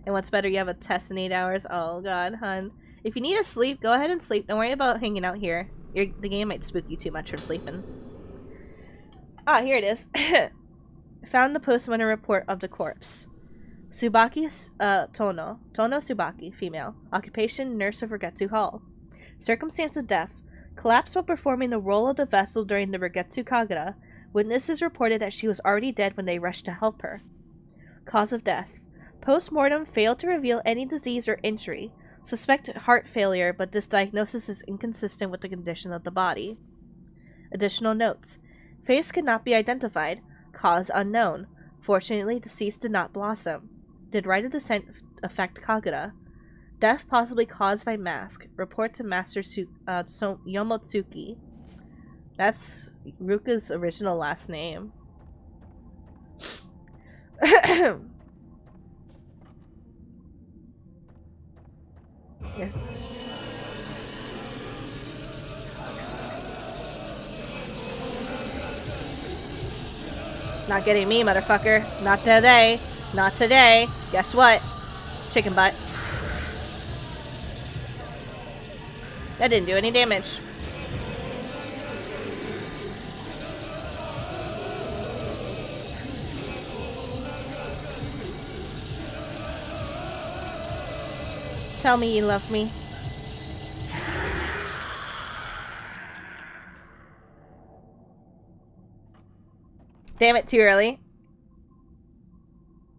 And what's better, you have a test in 8 hours. Oh god, hun. If you need to sleep, go ahead and sleep. Don't worry about hanging out here. The game might spook you too much from sleeping. Ah, here it is. Found the postmortem report of the corpse. Tsubaki Tono. Tono Tsubaki, female. Occupation, nurse of Regetsu Hall. Circumstance of death. Collapsed while performing the role of the vessel during the Regetsu Kagura. Witnesses reported that she was already dead when they rushed to help her. Cause of death. Post-mortem failed to reveal any disease or injury. Suspect heart failure, but this diagnosis is inconsistent with the condition of the body. Additional notes. Face could not be identified. Cause unknown. Fortunately, deceased did not blossom. Did rite of descent affect Kagura? Death possibly caused by mask. Report to Master Yomotsuki. That's Ruka's original last name. Yes. Not getting me, motherfucker. Not today. Not today. Guess what? Chicken butt. That didn't do any damage. Tell me you love me. Damn it, too early.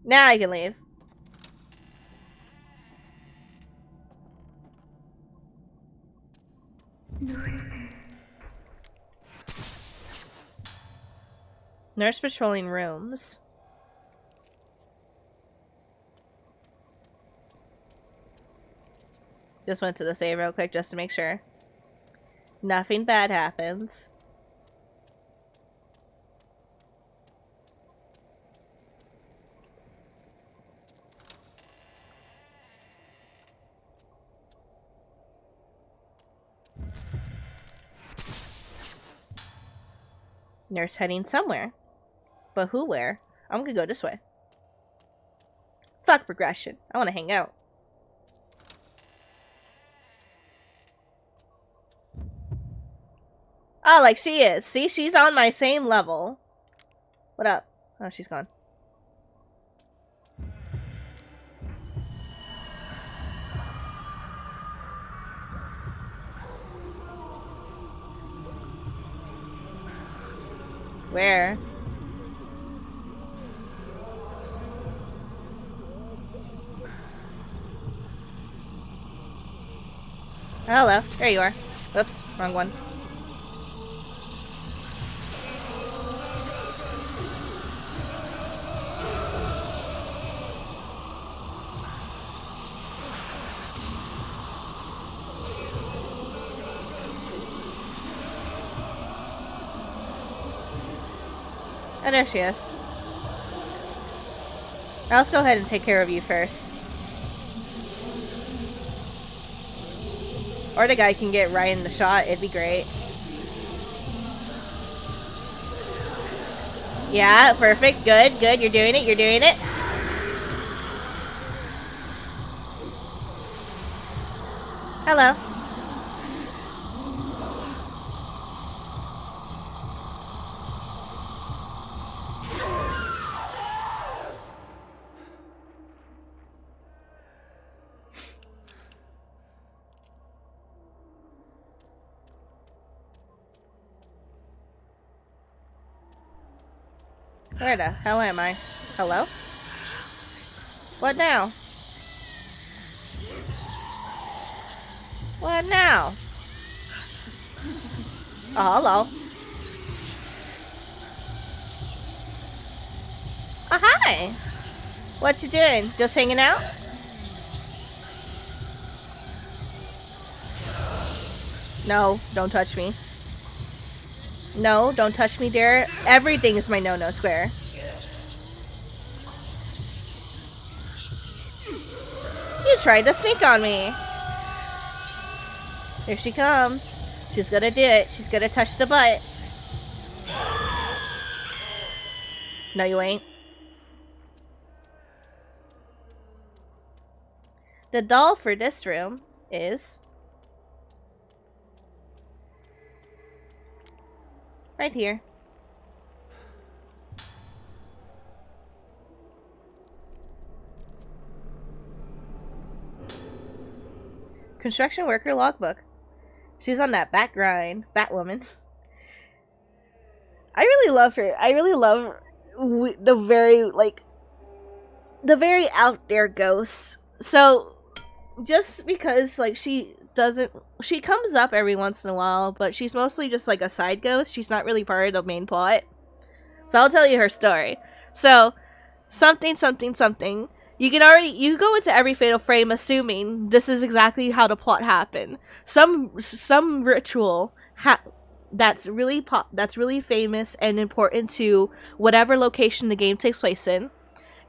Now I can leave. Nurse patrolling rooms. Just went to the save real quick just to make sure. Nothing bad happens. Nurse heading somewhere. But who where? I'm gonna go this way. Fuck progression. I wanna hang out. Oh, like she is. See, she's on my same level. What up? Oh, she's gone. Where? Hello. There you are. Oops, wrong one. Oh, there she is. Now let's go ahead and take care of you first. Or the guy can get right in the shot. It'd be great. Yeah, perfect. Good, good. You're doing it. You're doing it. Hello. Where the hell am I? Hello? What now? What now? Oh, hello. Oh, hi. What you doing? Just hanging out? No, don't touch me. No, don't touch me, dear. Everything is my no-no square. You tried to sneak on me. Here she comes. She's gonna do it. She's gonna touch the butt. No, you ain't. The doll for this room is right here. Construction worker logbook. She's on that bat grind. Batwoman. I really love her. I really love the very out there ghosts. So just because like she comes up every once in a while, but she's mostly just like a side ghost. She's not really part of the main plot. So I'll tell you her story. So something. You go into every Fatal Frame assuming this is exactly how the plot happened. Some ritual that's really famous and important to whatever location the game takes place in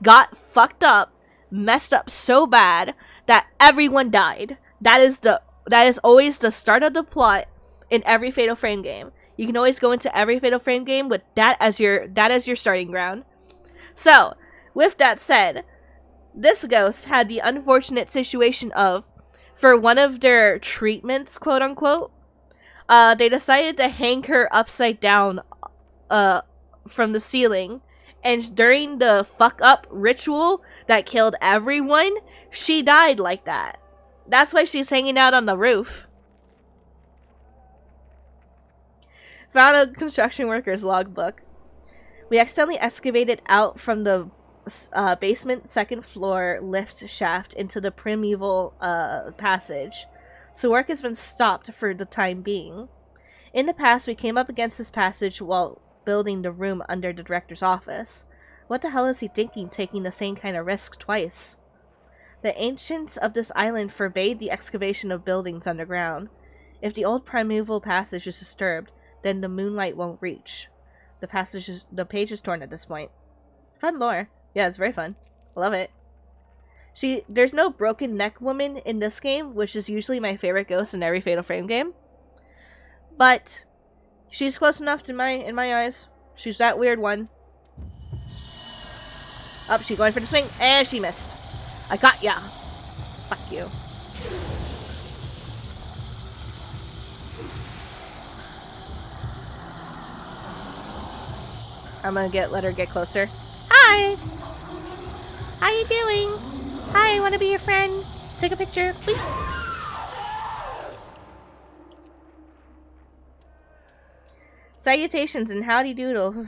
got fucked up, messed up so bad that everyone died. That is always the start of the plot in every Fatal Frame game. You can always go into every Fatal Frame game with that as your starting ground. So, with that said, this ghost had the unfortunate situation of, for one of their treatments, quote unquote, they decided to hang her upside down from the ceiling, and during the fuck up ritual that killed everyone, she died like that. That's why she's hanging out on the roof. Found a construction worker's logbook. We accidentally excavated out from the basement second floor lift shaft into the primeval passage, so work has been stopped for the time being. In the past, we came up against this passage while building the room under the director's office. What the hell is he thinking, taking the same kind of risk twice? The ancients of this island forbade the excavation of buildings underground. If the old primeval passage is disturbed, then the moonlight won't reach. The page is torn at this point. Fun lore. Yeah, it's very fun. Love it. There's no broken neck woman in this game, which is usually my favorite ghost in every Fatal Frame game. But she's close enough in my eyes. She's that weird one. Up, she's going for the swing, and she missed. I got ya. Fuck you. I'm gonna let her get closer. Hi! How you doing? Hi, I wanna be your friend. Take a picture, please. Salutations and howdy doodle,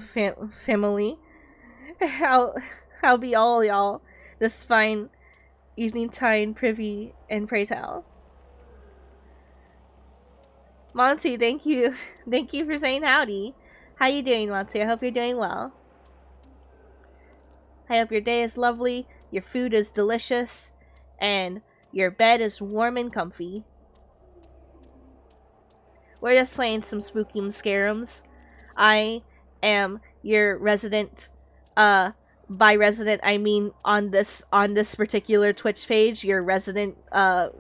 family. How be all y'all this fine evening time, privy and pray tell. Monty, thank you for saying howdy. How you doing, Monty? I hope you're doing well. I hope your day is lovely, your food is delicious, and your bed is warm and comfy. We're just playing some spooky scarums. I am your resident, by resident I mean on this particular Twitch page, your resident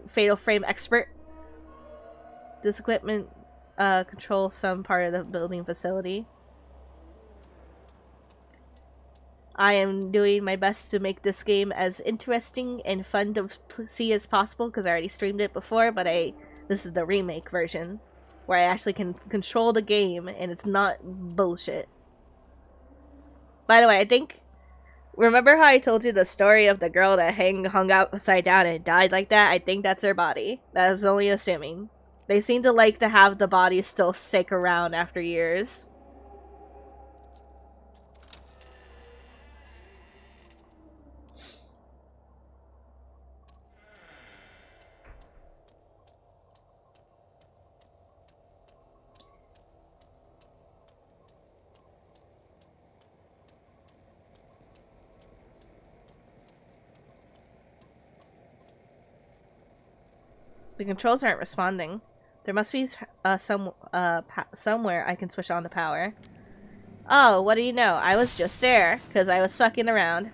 Fatal Frame expert. This equipment controls some part of the building facility. I am doing my best to make this game as interesting and fun to see as possible because I already streamed it before, but this is the remake version where I actually can control the game and it's not bullshit. By the way, remember how I told you the story of the girl that hung out upside down and died like that? I think that's her body. That was only assuming. They seem to like to have the body still stick around after years. The controls aren't responding. There must be somewhere I can switch on the power. Oh, what do you know? I was just there, because I was fucking around.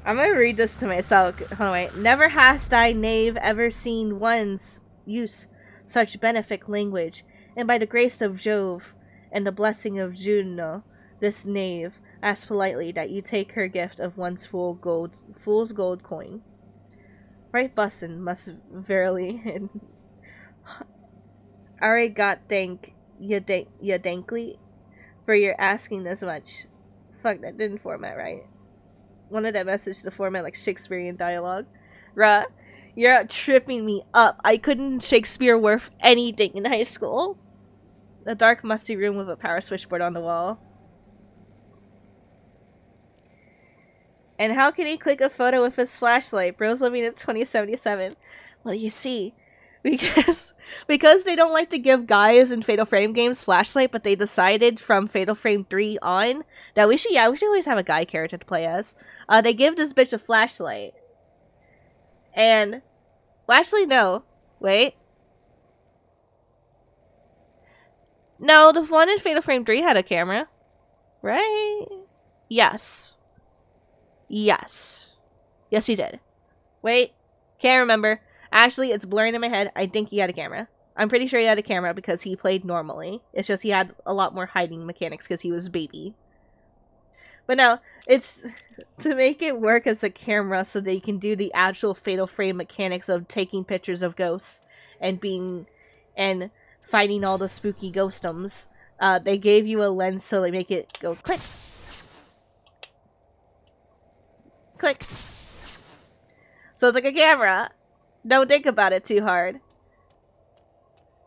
I'm gonna read this to myself. Hold on, wait. Never hast I, knave, ever seen one's use such benefic language, and by the grace of Jove, and the blessing of Juno, this knave, Ask politely that you take her gift of one's fool's gold coin. Right bussin' must verily and Ari got dank ya dankly for your asking this much. Fuck, that didn't format right. Wanted that message to format like Shakespearean dialogue. Ruh, you're tripping me up. I couldn't Shakespeare worth anything in high school. A dark, musty room with a power switchboard on the wall. And how can he click a photo with his flashlight? Bro's living in 2077. Well, you see, because they don't like to give guys in Fatal Frame games flashlight, but they decided from Fatal Frame 3 on that we should always have a guy character to play as. They give this bitch a flashlight. And, well, actually, no. Wait. No, the one in Fatal Frame 3 had a camera. Right? Yes. Yes. Yes, he did. Wait. Can't remember. Actually, it's blurring in my head. I think he had a camera. I'm pretty sure he had a camera because he played normally. It's just he had a lot more hiding mechanics because he was a baby. But no, it's to make it work as a camera so that you can do the actual Fatal Frame mechanics of taking pictures of ghosts and fighting all the spooky ghostoms. They gave you a lens so they make it go click. Click. So it's like a camera. Don't think about it too hard.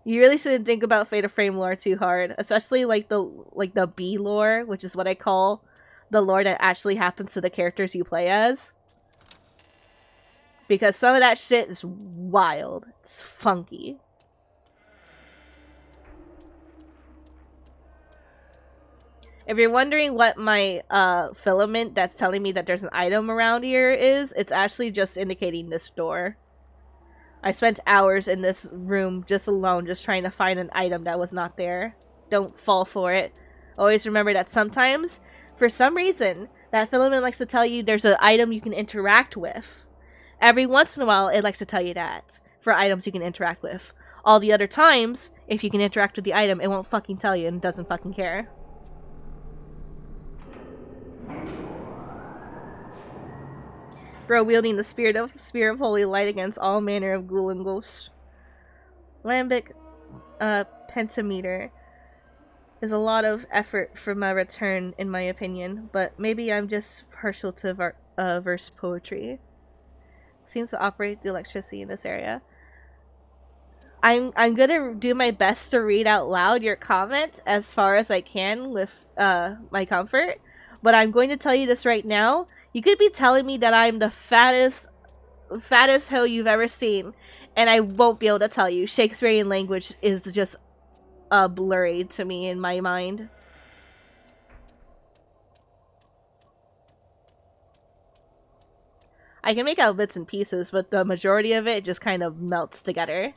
You really shouldn't think about Fatal Frame lore too hard, especially like the B lore, which is what I call the lore that actually happens to the characters you play as. Because some of that shit is wild. It's funky. If you're wondering what my filament that's telling me that there's an item around here is, it's actually just indicating this door. I spent hours in this room just alone, just trying to find an item that was not there. Don't fall for it. Always remember that sometimes, for some reason, that filament likes to tell you there's an item you can interact with. Every once in a while, it likes to tell you that, for items you can interact with. All the other times, if you can interact with the item, it won't fucking tell you and doesn't fucking care. Bro wielding the spear of holy light against all manner of ghoul and ghosts. Lambic pentameter is a lot of effort for my return, in my opinion, but maybe I'm just partial to verse poetry. Seems to operate the electricity in this area. I'm gonna do my best to read out loud your comment as far as I can with my comfort, but I'm going to tell you this right now. You could be telling me that I'm the fattest hoe you've ever seen, and I won't be able to tell you. Shakespearean language is just blurry to me in my mind. I can make out bits and pieces, but the majority of it just kind of melts together.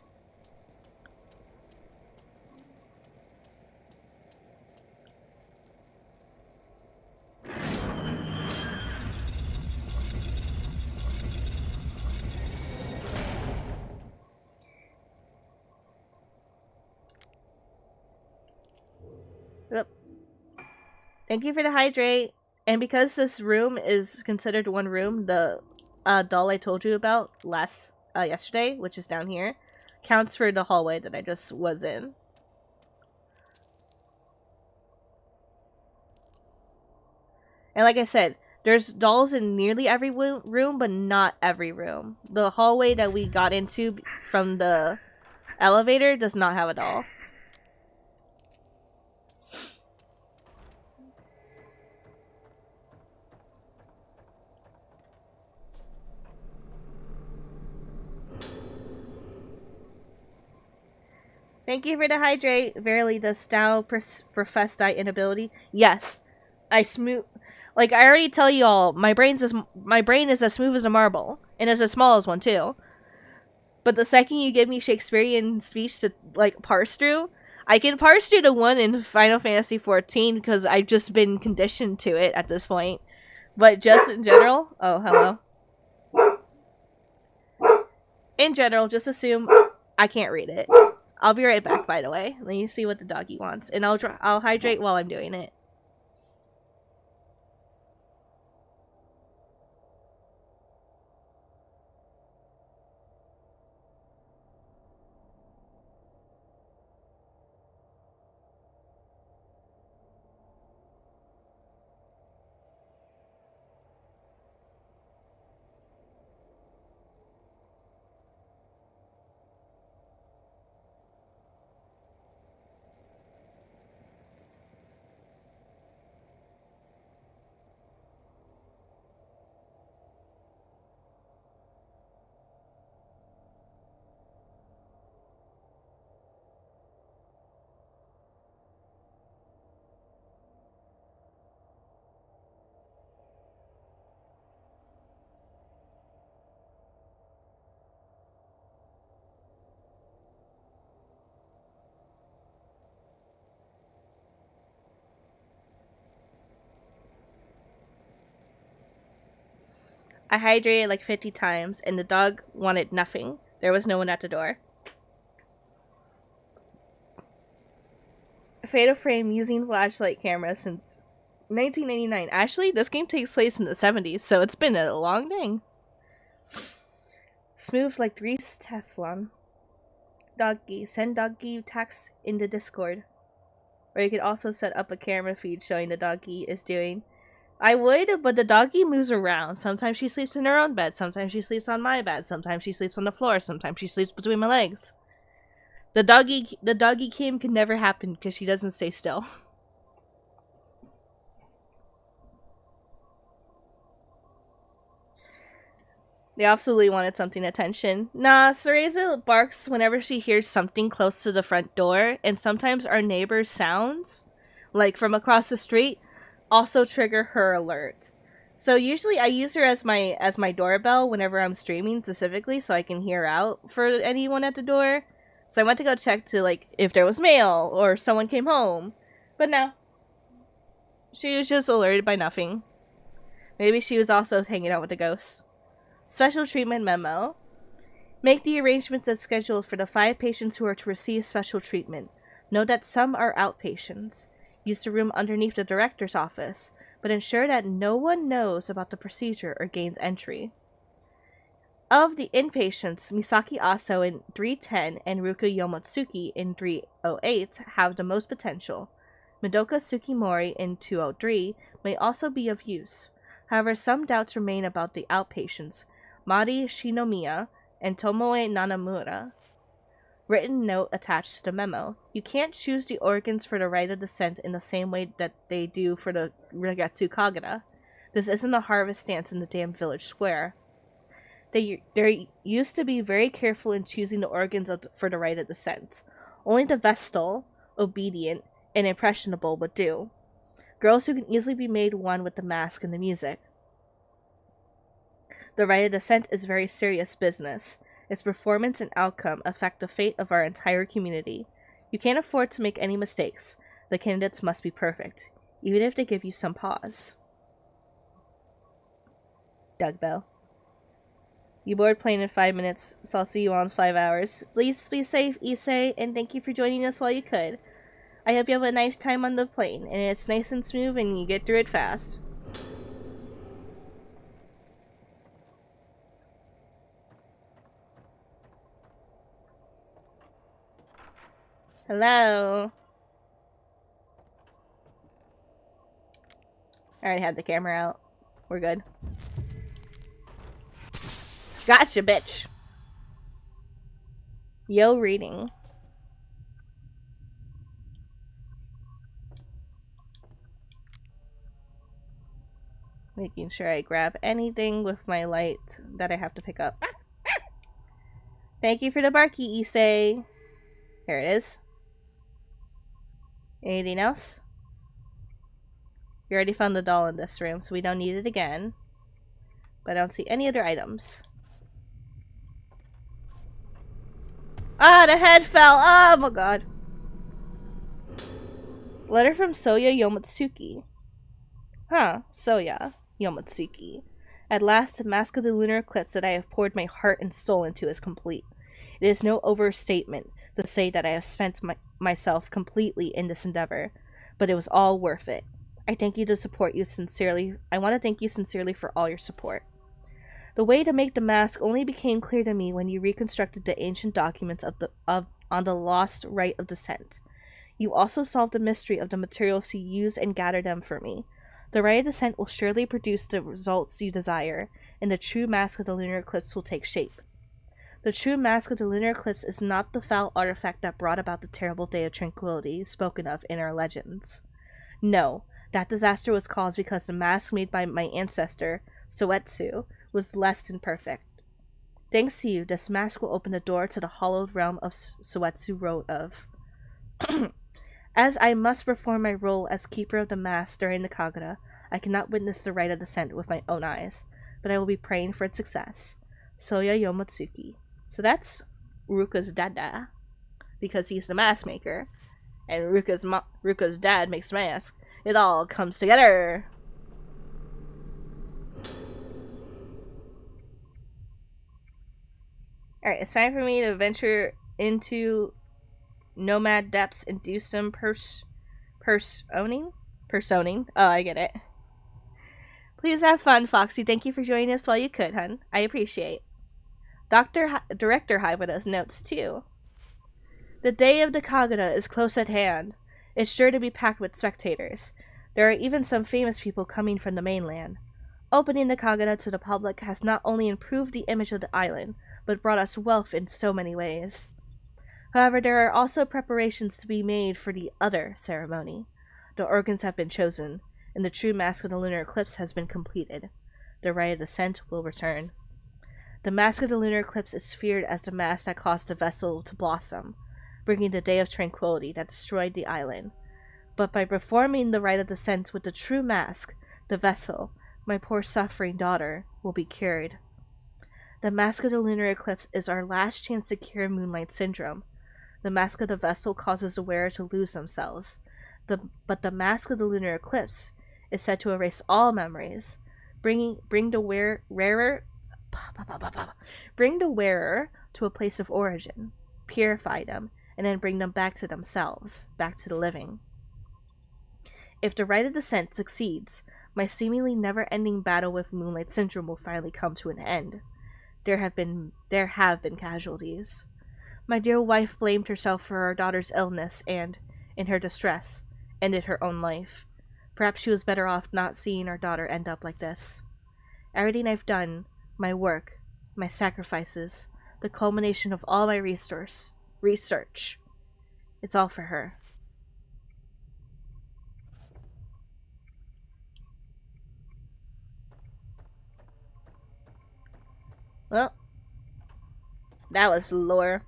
Yep. Thank you for the hydrate. And because this room is considered one room, the doll I told you about yesterday, which is down here, counts for the hallway that I just was in. And like I said, there's dolls in nearly every room, but not every room. The hallway that we got into from the elevator does not have a doll. Thank you for the hydrate. Verily, does thou profess thy inability? Yes. I already tell you all, my brain is as smooth as a marble, and as small as one too. But the second you give me Shakespearean speech to parse through, I can parse through the one in Final Fantasy XIV because I've just been conditioned to it at this point. But just in general, oh hello. In general, just assume I can't read it. I'll be right back, by the way. Let me see what the doggy wants, and I'll hydrate while I'm doing it. I hydrated like 50 times, and the dog wanted nothing. There was no one at the door. Fatal Frame using flashlight camera since 1999. Actually, this game takes place in the 70s, so it's been a long day. Smooth like greased Teflon. Doggy. Send doggy text in the Discord. Or you could also set up a camera feed showing the doggy is doing. I would, but the doggy moves around. Sometimes she sleeps in her own bed. Sometimes she sleeps on my bed. Sometimes she sleeps on the floor. Sometimes she sleeps between my legs. The doggy cam can never happen because she doesn't stay still. They absolutely wanted something attention. Nah, Cereza barks whenever she hears something close to the front door, and sometimes our neighbor's sounds, like from across the street, also trigger her alert. So usually I use her as my doorbell whenever I'm streaming specifically, so I can hear out for anyone at the door. So I went to go check to like if there was mail or someone came home, but no. She was just alerted by nothing. Maybe she was also hanging out with the ghosts. Special treatment memo. Make the arrangements as scheduled for the 5 patients who are to receive special treatment. Note that some are outpatients. Use the room underneath the director's office, but ensure that no one knows about the procedure or gains entry. Of the inpatients, Misaki Aso in 310 and Ruka Yomotsuki in 308 have the most potential. Madoka Tsukimori in 203 may also be of use. However, some doubts remain about the outpatients, Mari Shinomiya and Tomoe Nanamura. Written note attached to the memo. You can't choose the organs for the right of descent in the same way that they do for the Regetsu Kagura. This isn't a harvest dance in the damn village square. They used to be very careful in choosing the organs for the right of descent. Only the Vestal, obedient, and impressionable would do. Girls who can easily be made one with the mask and the music. The right of descent is very serious business. Its performance and outcome affect the fate of our entire community. You can't afford to make any mistakes. The candidates must be perfect, even if they give you some pause. Doug Bell. You bored playing in 5 minutes, so I'll see you all in 5 hours. Please be safe, Issei, and thank you for joining us while you could. I hope you have a nice time on the plane, and it's nice and smooth and you get through it fast. Hello. I already had the camera out. We're good. Gotcha, bitch. Yo, reading. Making sure I grab anything with my light that I have to pick up. Thank you for the barky, Issei. Here it is. Anything else? We already found the doll in this room, so we don't need it again. But I don't see any other items. Ah, the head fell! Oh my god. Letter from Soya Yomotsuki. Huh, Soya Yomotsuki. At last, the mask of the lunar eclipse that I have poured my heart and soul into is complete. It is no overstatement to say that I have spent myself completely in this endeavor, but it was all worth it. I thank you to support you sincerely. I want to thank you sincerely for all your support. The way to make the mask only became clear to me when you reconstructed the ancient documents on the lost rite of descent. You also solved the mystery of the materials you used and gathered them for me. The rite of descent will surely produce the results you desire, and the true mask of the lunar eclipse will take shape. The true mask of the lunar eclipse is not the foul artifact that brought about the terrible day of tranquility spoken of in our legends. No, that disaster was caused because the mask made by my ancestor, Soetsu, was less than perfect. Thanks to you, this mask will open the door to the hallowed realm of Soetsu wrote of. As I must perform my role as keeper of the mask during the Kagura, I cannot witness the rite of descent with my own eyes, but I will be praying for its success. Soya Yomotsuki. So that's Ruka's dada, because he's the mask maker, and Ruka's dad makes mask. It all comes together. Alright, it's time for me to venture into nomad depths and do some personing? Personing. Oh, I get it. Please have fun, Foxy. Thank you for joining us while you could, hun. I appreciate. Director Hybana's notes, too. The day of the Kagura is close at hand. It's sure to be packed with spectators. There are even some famous people coming from the mainland. Opening the Kagura to the public has not only improved the image of the island, but brought us wealth in so many ways. However, there are also preparations to be made for the other ceremony. The organs have been chosen, and the true mask of the lunar eclipse has been completed. The rite of descent will return. The mask of the lunar eclipse is feared as the mask that caused the vessel to blossom, bringing the day of tranquility that destroyed the island. But by performing the rite of descent with the true mask, the vessel, my poor suffering daughter, will be cured. The mask of the lunar eclipse is our last chance to cure Moonlight Syndrome. The mask of the vessel causes the wearer to lose themselves. But the mask of the lunar eclipse is said to erase all memories, bring the wearer to a place of origin, purify them, and then bring them back to themselves, back to the living. If the rite of descent succeeds, my seemingly never-ending battle with Moonlight Syndrome will finally come to an end. There have been casualties. My dear wife blamed herself for our daughter's illness and, in her distress, ended her own life. Perhaps she was better off not seeing our daughter end up like this. Everything I've done, my work, my sacrifices, the culmination of all my research, it's all for her. Well, that was lore.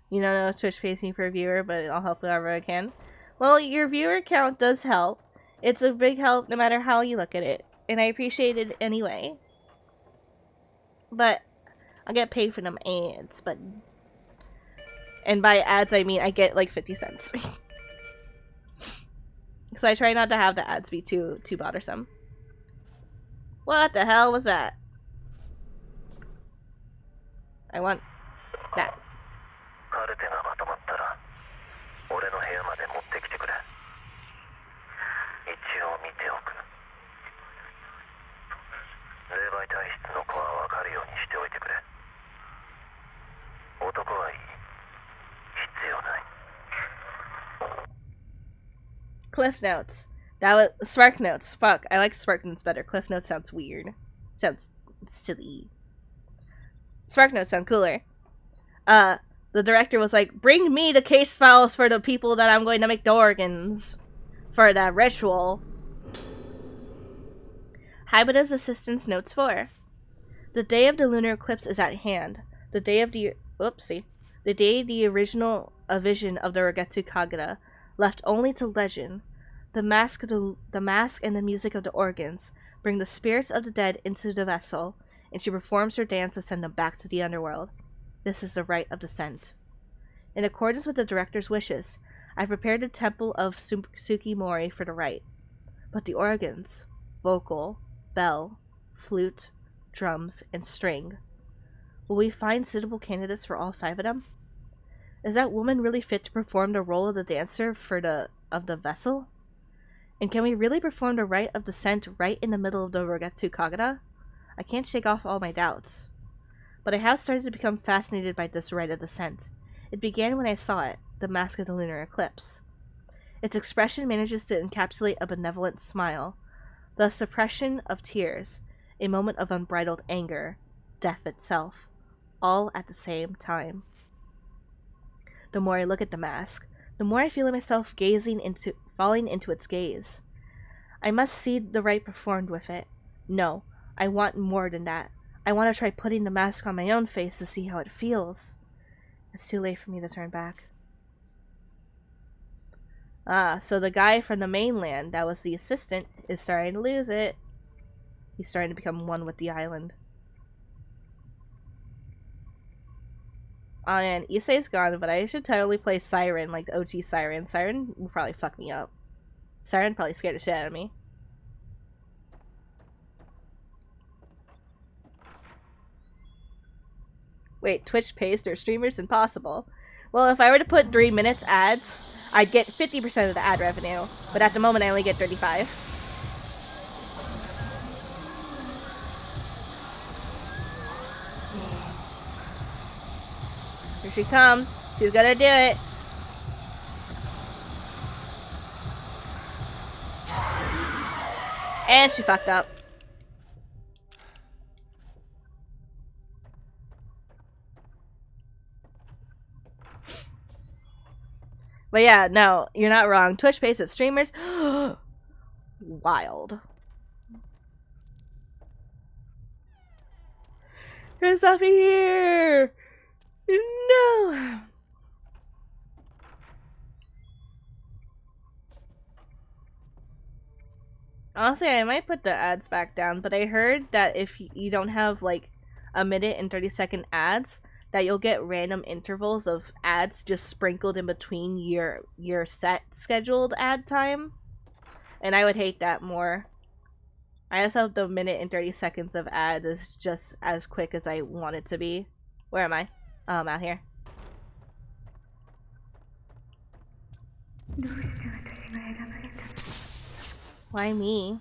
You don't know if Twitch pays me per viewer, but I'll help whoever I can. Well, your viewer count does help. It's a big help no matter how you look at it. And I appreciate it anyway. But I get paid for them ads, but... And by ads, I mean I get like 50 cents. So I try not to have the ads be too bothersome. What the hell was that? I want that. Cliff Notes. That was Spark Notes. Fuck, I like Spark Notes better. Cliff Notes sounds weird. Sounds silly. Spark Notes sound cooler. The director was like, bring me the case files for the people that I'm going to make the organs for that ritual. Hybana's assistant's notes 4. The day of the lunar eclipse is at hand. The day the original vision of the Rogetsu Kagura, left only to legend. The mask and the music of the organs bring the spirits of the dead into the vessel, and she performs her dance to send them back to the underworld. This is the rite of descent. In accordance with the director's wishes, I prepared the temple of Tsukimori for the rite. But the organs, vocal, bell, flute, drums, and string, will we find suitable candidates for all 5 of them? Is that woman really fit to perform the role of the dancer of the vessel? And can we really perform the rite of descent right in the middle of the Rogetsu Kagura? I can't shake off all my doubts. But I have started to become fascinated by this rite of descent. It began when I saw it, the mask of the lunar eclipse. Its expression manages to encapsulate a benevolent smile, the suppression of tears, a moment of unbridled anger, death itself, all at the same time. The more I look at the mask, the more I feel myself falling into its gaze. I must see the rite performed with it. No, I want more than that. I want to try putting the mask on my own face to see how it feels. It's too late for me to turn back. Ah, so the guy from the mainland that was the assistant is starting to lose it. He's starting to become one with the island. Oh man, Issei's gone, but I should totally play Siren, like the OG Siren. Siren will probably fuck me up. Siren probably scared the shit out of me. Wait, Twitch pays their streamers? Impossible. Well, if I were to put 3 minutes ads, I'd get 50% of the ad revenue. But at the moment, I only get 35. Here she comes. She's gonna do it. And she fucked up. But yeah, no, you're not wrong. Twitch pays its streamers. Wild. There's nothing here. No. Honestly, I might put the ads back down, but I heard that if you don't have like a minute and 30-second ads, that you'll get random intervals of ads just sprinkled in between your set scheduled ad time. And I would hate that more. I just hope the minute and 30 seconds of ad is just as quick as I want it to be. Where am I? Oh, I'm out here. Why me?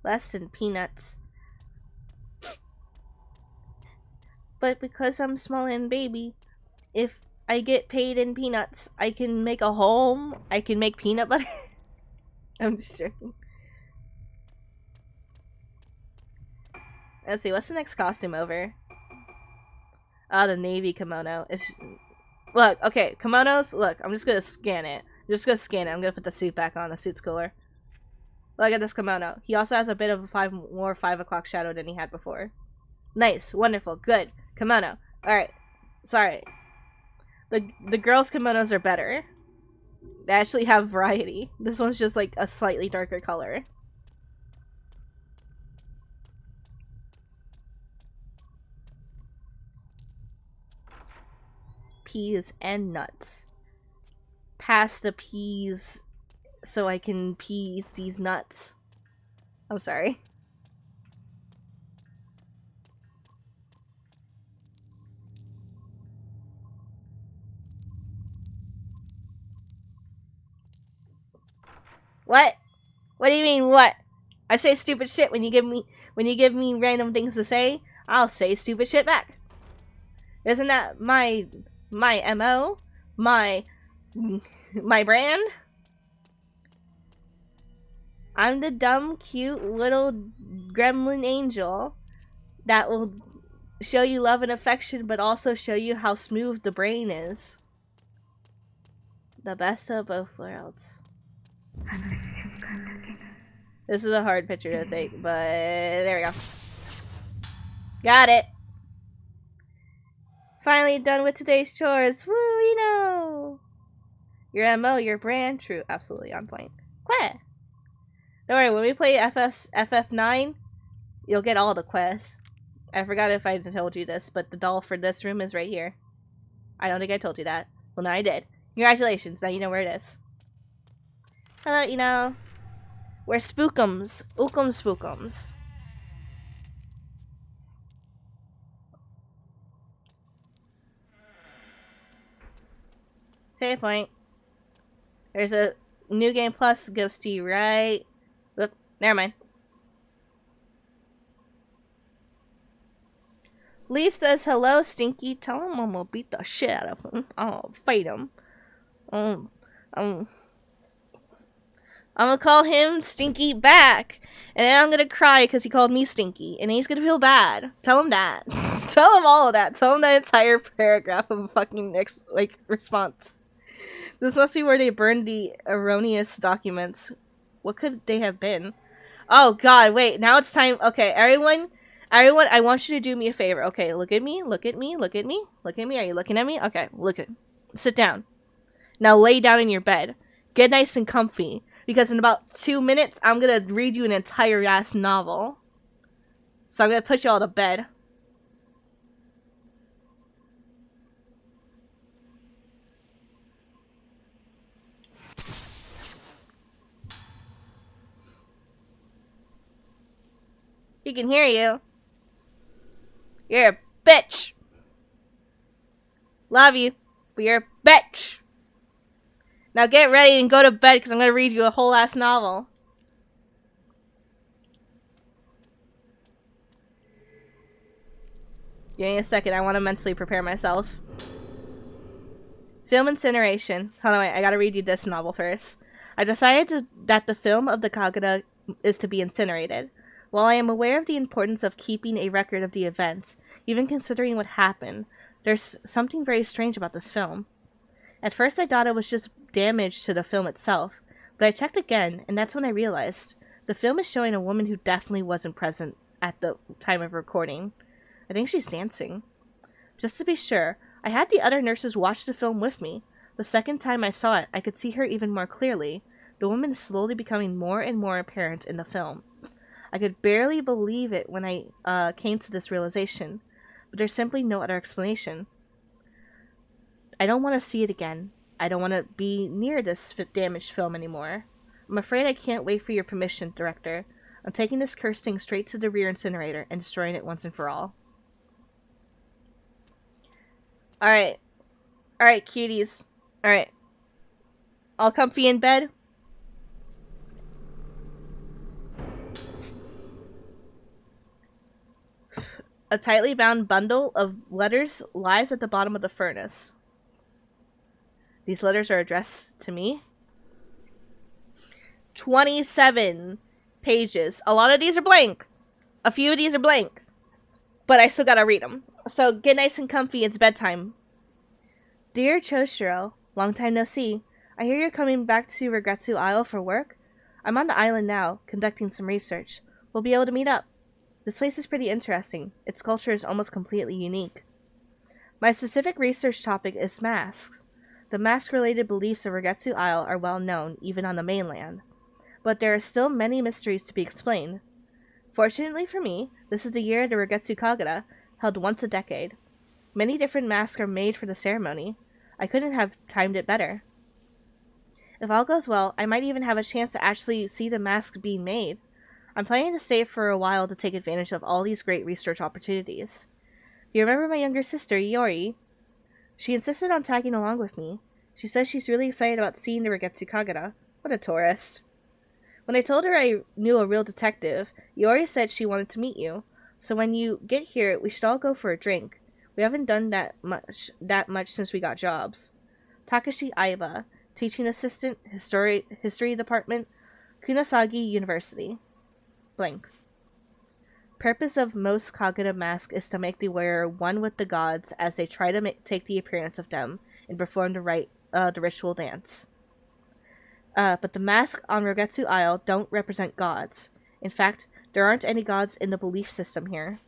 Less than peanuts. But because I'm small and baby, if I get paid in peanuts, I can make a home. I can make peanut butter. I'm just joking. Let's see, what's the next costume over? Oh, the navy kimono. Look, okay, kimonos, look, I'm just gonna scan it. I'm just gonna scan it. I'm gonna put the suit back on. The suit's cooler. Look at this kimono. He also has a bit of a more 5 o'clock shadow than he had before. Nice, wonderful, good. Kimono. Alright. Sorry. The girls' kimonos are better. They actually have variety. This one's just like a slightly darker color. Peas and nuts. Pass the peas so I can peas these nuts. I'm sorry. What? What do you mean what? I say stupid shit when you give me random things to say. I'll say stupid shit back. Isn't that my MO? My brand? I'm the dumb, cute little gremlin angel that will show you love and affection, but also show you how smooth the brain is. The best of both worlds. This is a hard picture to take, but there we go. Got it. Finally done with today's chores. Woo, you know. Your MO, your brand, true, absolutely on point. Quest. Don't worry, when we play FF9, you'll get all the quests. I forgot if I told you this, but the doll for this room is right here. I don't think I told you that. Well, no, I did. Congratulations, now you know where it is. Hello, you know. We're spookums. Spookums. Save point. There's a new game plus gives to you right. Whoop, never mind. Leaf says hello, Stinky. Tell him I'm gonna beat the shit out of him. I'll fight him. I'm gonna call him Stinky back. And then I'm gonna cry because he called me Stinky. And he's gonna feel bad. Tell him that. Tell him all of that. Tell him that entire paragraph of a fucking response. This must be where they burned the erroneous documents. What could they have been? Oh god, wait, now it's time. Okay, everyone, I want you to do me a favor. Okay, look at me, look at me, look at me, look at me. Are you looking at me? Okay, sit down. Now lay down in your bed. Get nice and comfy. Because in about 2 minutes, I'm gonna read you an entire ass novel. So I'm gonna put you all to bed. He can hear you. You're a bitch. Love you, but you're a bitch. Now get ready and go to bed because I'm going to read you a whole ass novel. Give me a second. I want to mentally prepare myself. Film incineration. Hold on, wait. I gotta read you this novel first. I decided that the film of the Kagura is to be incinerated. While I am aware of the importance of keeping a record of the events, even considering what happened, there's something very strange about this film. At first I thought it was just damage to the film itself, but I checked again, and that's when I realized the film is showing a woman who definitely wasn't present at the time of recording. I think she's dancing. Just to be sure, I had the other nurses watch the film with me. The second time I saw it, I could see her even more clearly. The woman is slowly becoming more and more apparent in the film. I could barely believe it when I came to this realization, but there's simply no other explanation. I don't want to see it again. I don't want to be near this damaged film anymore. I'm afraid I can't wait for your permission, Director. I'm taking this cursed thing straight to the rear incinerator and destroying it once and for all. Alright. Alright, cuties. Alright. All comfy in bed? A tightly bound bundle of letters lies at the bottom of the furnace. These letters are addressed to me. 27 pages. A lot of these are blank. A few of these are blank. But I still gotta read them. So get nice and comfy. It's bedtime. Dear Choshiro, long time no see. I hear you're coming back to Regretsu Isle for work. I'm on the island now, conducting some research. We'll be able to meet up. This place is pretty interesting. Its culture is almost completely unique. My specific research topic is masks. The mask-related beliefs of Regretsu Isle are well known, even on the mainland. But there are still many mysteries to be explained. Fortunately for me, this is the year the Regretsu Kagura, held once a decade. Many different masks are made for the ceremony. I couldn't have timed it better. If all goes well, I might even have a chance to actually see the masks being made. I'm planning to stay for a while to take advantage of all these great research opportunities. You remember my younger sister, Iori? She insisted on tagging along with me. She says she's really excited about seeing the Regretsu Kagura. What a tourist. When I told her I knew a real detective, Iori said she wanted to meet you. So when you get here, we should all go for a drink. We haven't done that much since we got jobs. Takashi Aiba, teaching assistant, history department, Kunasagi University. Blank. Purpose of most Kagura masks is to make the wearer one with the gods as they try to take the appearance of them and perform the ritual dance. But the masks on Regretsu Isle don't represent gods. In fact, there aren't any gods in the belief system here.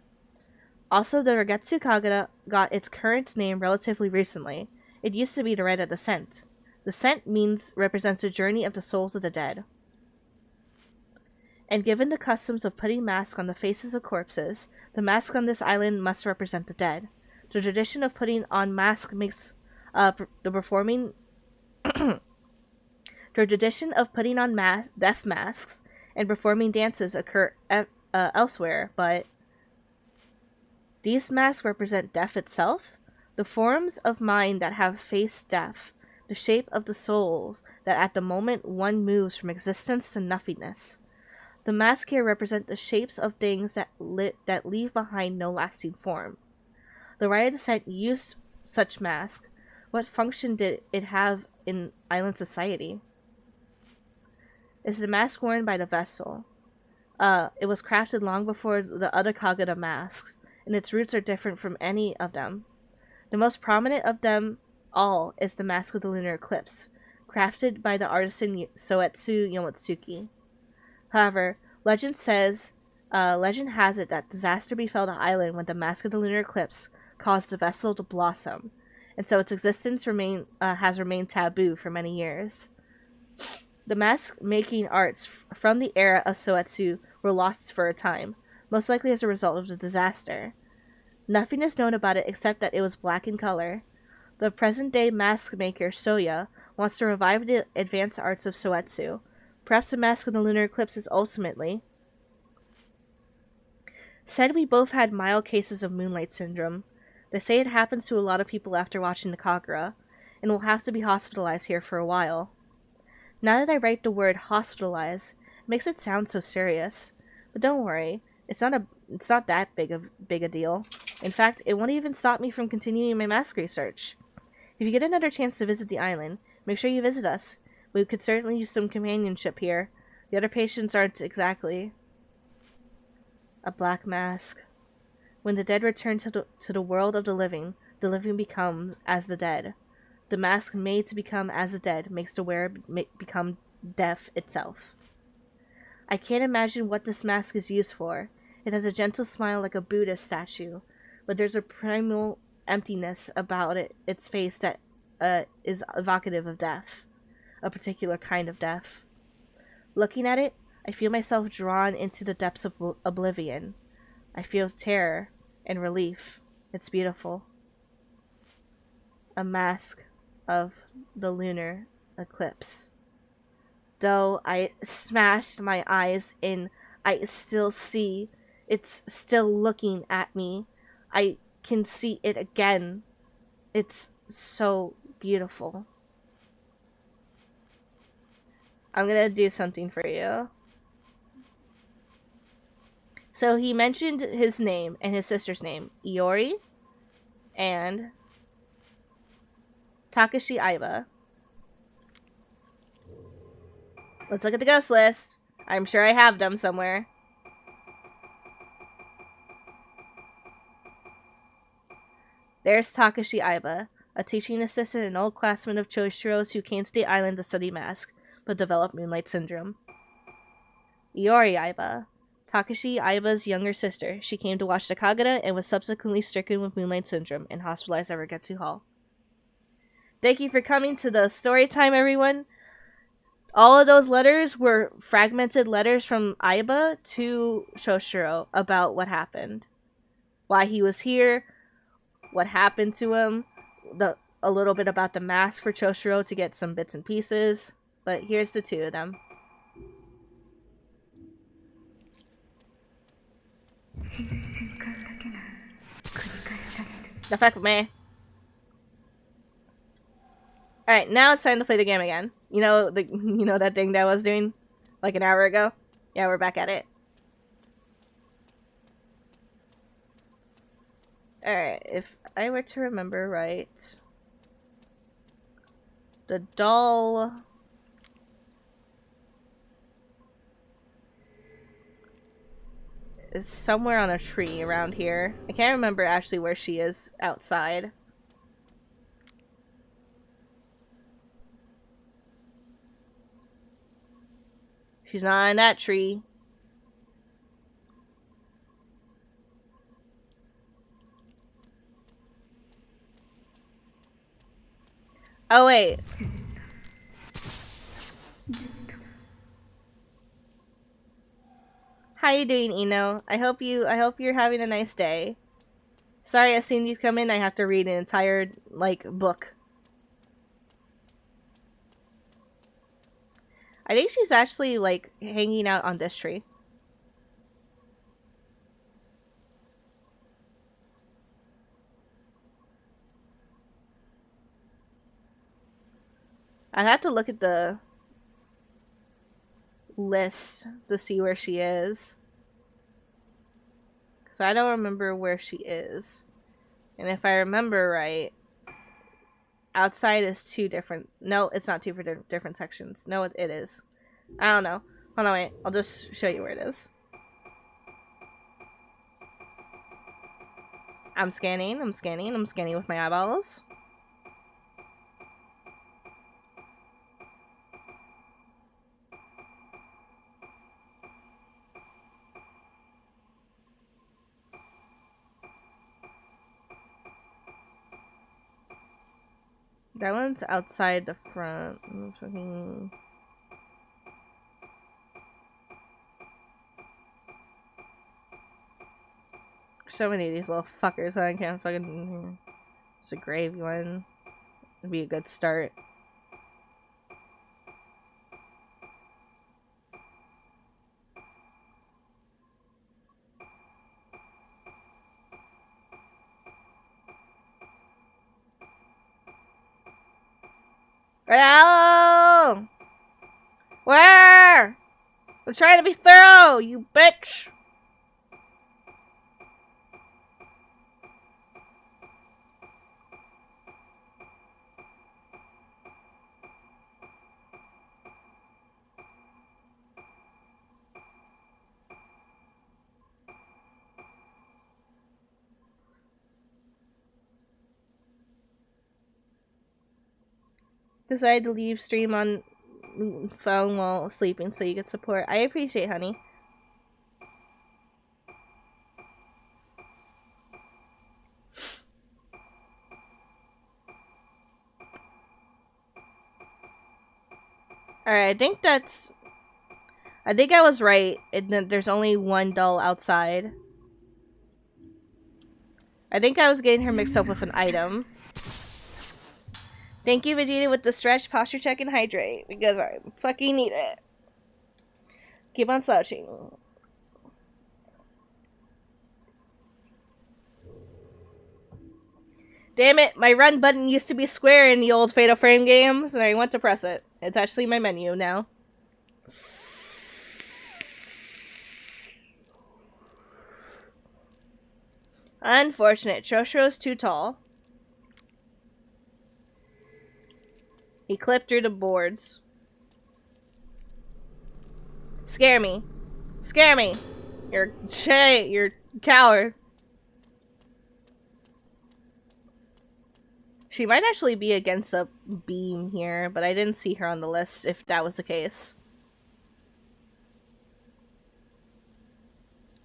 Also, the Regretsu Kagura got its current name relatively recently. It used to be the Red Descent. The scent represents the journey of the souls of the dead. And given the customs of putting masks on the faces of corpses, the masks on this island must represent the dead. The tradition of putting on masks makes the performing the tradition of putting on death masks and performing dances occur elsewhere, but these masks represent death itself, the forms of mind that have faced death, the shape of the souls that at the moment one moves from existence to nothingness. The masks here represent the shapes of things that leave behind no lasting form. The Rite of Descent used such masks. What function did it have in island society? Is the mask worn by the vessel? It was crafted long before the other Kagura masks, and its roots are different from any of them. The most prominent of them all is the Mask of the Lunar Eclipse, crafted by the artisan Soetsu Yomotsuki. However, legend has it that disaster befell the island when the Mask of the Lunar Eclipse caused the vessel to blossom, and so its existence has remained taboo for many years. The mask-making arts from the era of Soetsu were lost for a time, most likely as a result of the disaster. Nothing is known about it except that it was black in color. The present-day mask maker Soya wants to revive the advanced arts of Soetsu. Perhaps the Mask of the Lunar Eclipse is ultimately Said we both had mild cases of moonlight syndrome. They say it happens to a lot of people after watching the Kagura, and will have to be hospitalized here for a while. Now that I write the word hospitalize, it makes it sound so serious. But don't worry, it's not that big a deal. In fact, it won't even stop me from continuing my mask research. If you get another chance to visit the island, make sure you visit us. We could certainly use some companionship here. The other patients aren't exactly. A black mask. When the dead return to the world of the living become as the dead. The mask made to become as the dead makes the wearer become death itself. I can't imagine what this mask is used for. It has a gentle smile like a Buddhist statue, but there's a primal emptiness about its face that is evocative of death. A particular kind of death. Looking at it, I feel myself drawn into the depths of oblivion. I feel terror and relief. It's beautiful. A mask of the lunar eclipse. Though I smashed my eyes in, I still see it's still looking at me. I can see it again. It's so beautiful. I'm gonna do something for you. So he mentioned his name and his sister's name, Iori and Takashi Aiba. Let's look at the ghost list. I'm sure I have them somewhere. There's Takashi Aiba, a teaching assistant and old classmate of Choshiro's who came to the island to study mask, but developed moonlight syndrome. Iori Aiba, Takashi Aiba's younger sister. She came to watch the Kagura and was subsequently stricken with moonlight syndrome and hospitalized at Regetsu Hall. Thank you for coming to the story time, everyone. All of those letters were fragmented letters from Aiba to Shoshiro about what happened. Why he was here, what happened to him, a little bit about the mask for Choshiro to get some bits and pieces. But here's the two of them. The fuck with me. Alright, now it's time to play the game again. You know that thing that I was doing like an hour ago? Yeah, we're back at it. Alright, if I were to remember right, the doll is somewhere on a tree around here. I can't remember actually where she is outside. She's not in that tree. Oh wait. How you doing, Ino? I hope you're having a nice day. Sorry, as soon as you come in, I have to read an entire book. I think she's actually hanging out on this tree. I'd have to look at the list to see where she is. Because I don't remember where she is. And if I remember right, outside is two different... No, it's not two different sections. No, it is. I don't know. Hold on, wait. I'll just show you where it is. I'm scanning with my eyeballs. That one's outside the front. So many of these little fuckers that I can't fucking... It's a grave one. It'd be a good start. Hello! Where? I'm trying to be thorough, you bitch! Decided to leave stream on phone while sleeping so you get support. I appreciate, honey. Alright, I think I was right. There's only one doll outside. I think I was getting her mixed up with an item. Thank you, Vegeta, with the stretch, posture check, and hydrate. Because I fucking need it. Keep on slouching. Damn it, my run button used to be square in the old Fatal Frame games, and I went to press it. It's actually my menu now. Unfortunate. Choshiro's too tall. He clipped through the boards. Scare me. Scare me. You're a coward. She might actually be against a beam here, but I didn't see her on the list if that was the case.